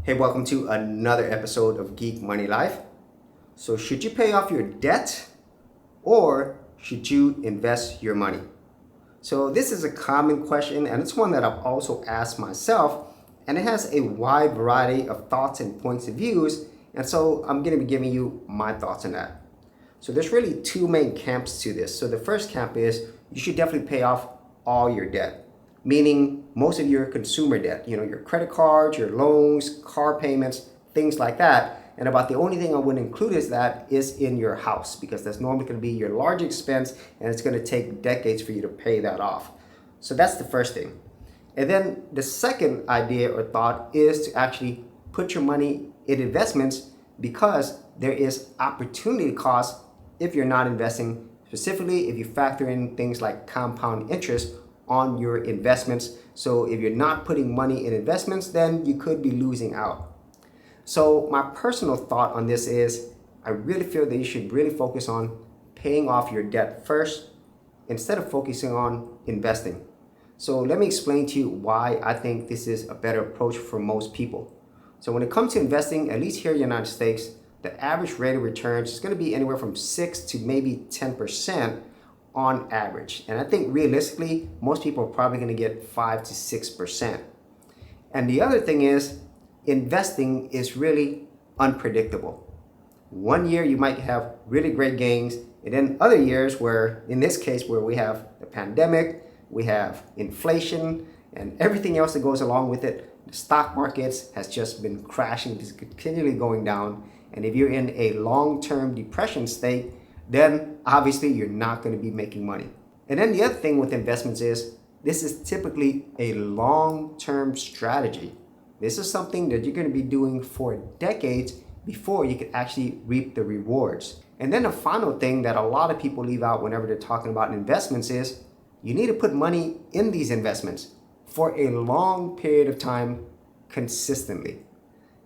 Hey, welcome to another episode of Geek Money Life. So should you pay off your debt or should you invest your money? So this is a common question, and it's one that I've also asked myself, and it has a wide variety of thoughts and points of views. And so I'm going to be giving you my thoughts on that. So there's really two main camps to this. So the first camp is you should definitely pay off all your debt, meaning most of your consumer debt, your credit cards, your loans, car payments, things like that. And about the only thing I would include is in your house, because that's normally going to be your large expense and it's going to take decades for you to pay that off. So that's the first thing. And then the second idea or thought is to actually put your money in investments, because there is opportunity cost if you're not investing, specifically if you factor in things like compound interest on your investments. So if you're not putting money in investments, then you could be losing out. So my personal thought on this is I really feel that you should really focus on paying off your debt first instead of focusing on investing. So let me explain to you why I think this is a better approach for most people. So when it comes to investing, at least here in the United States, the average rate of returns is going to be anywhere from 6 to maybe 10% on average. And I think realistically, most people are probably going to get 5 to 6%. And the other thing is, investing is really unpredictable. One year you might have really great gains, and then other years where, in this case, where we have the pandemic, we have inflation, and everything else that goes along with it, the stock markets has just been crashing, just continually going down. And if you're in a long-term depression state, then obviously you're not going to be making money. And then the other thing with investments is this is typically a long-term strategy. This is something that you're going to be doing for decades before you can actually reap the rewards. And then the final thing that a lot of people leave out whenever they're talking about investments is you need to put money in these investments for a long period of time consistently.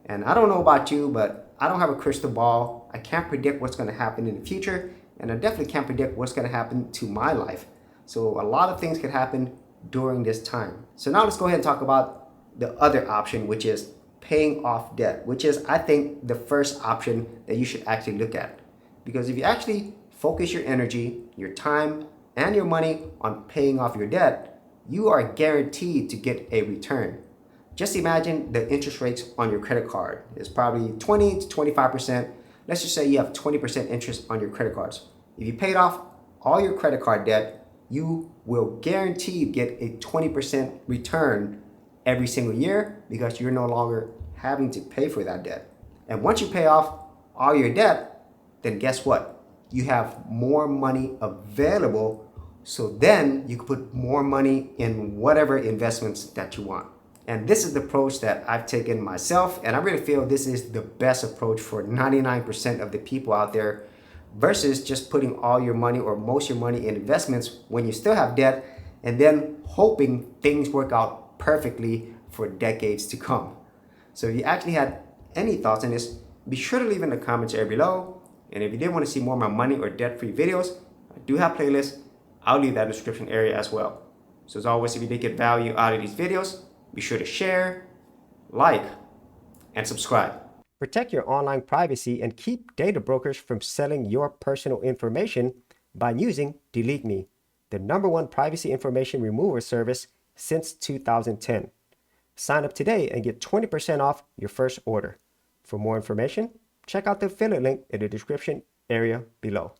And I don't know about you, but I don't have a crystal ball. I can't predict what's going to happen in the future, and I definitely can't predict what's going to happen to my life. So a lot of things could happen during this time. So now let's go ahead and talk about the other option, which is paying off debt, which is, I think, the first option that you should actually look at. Because if you actually focus your energy, your time, and your money on paying off your debt, you are guaranteed to get a return. Just imagine the interest rates on your credit card is probably 20 to 25%. Let's just say you have 20% interest on your credit cards. If you paid off all your credit card debt, you will guaranteed get a 20% return every single year, because you're no longer having to pay for that debt. And once you pay off all your debt, then guess what? You have more money available. So then you can put more money in whatever investments that you want. And this is the approach that I've taken myself, and I really feel this is the best approach for 99% of the people out there, versus just putting all your money or most of your money in investments when you still have debt and then hoping things work out perfectly for decades to come. So if you actually had any thoughts on this, be sure to leave in the comments area below. And if you did want to see more of my money or debt-free videos, I do have playlists. I'll leave that in the description area as well. So as always, if you did get value out of these videos, be sure to share, like, and subscribe. Protect your online privacy and keep data brokers from selling your personal information by using Delete Me, the #1 privacy information remover service since 2010. Sign up today and get 20% off your first order. For more information, check out the affiliate link in the description area below.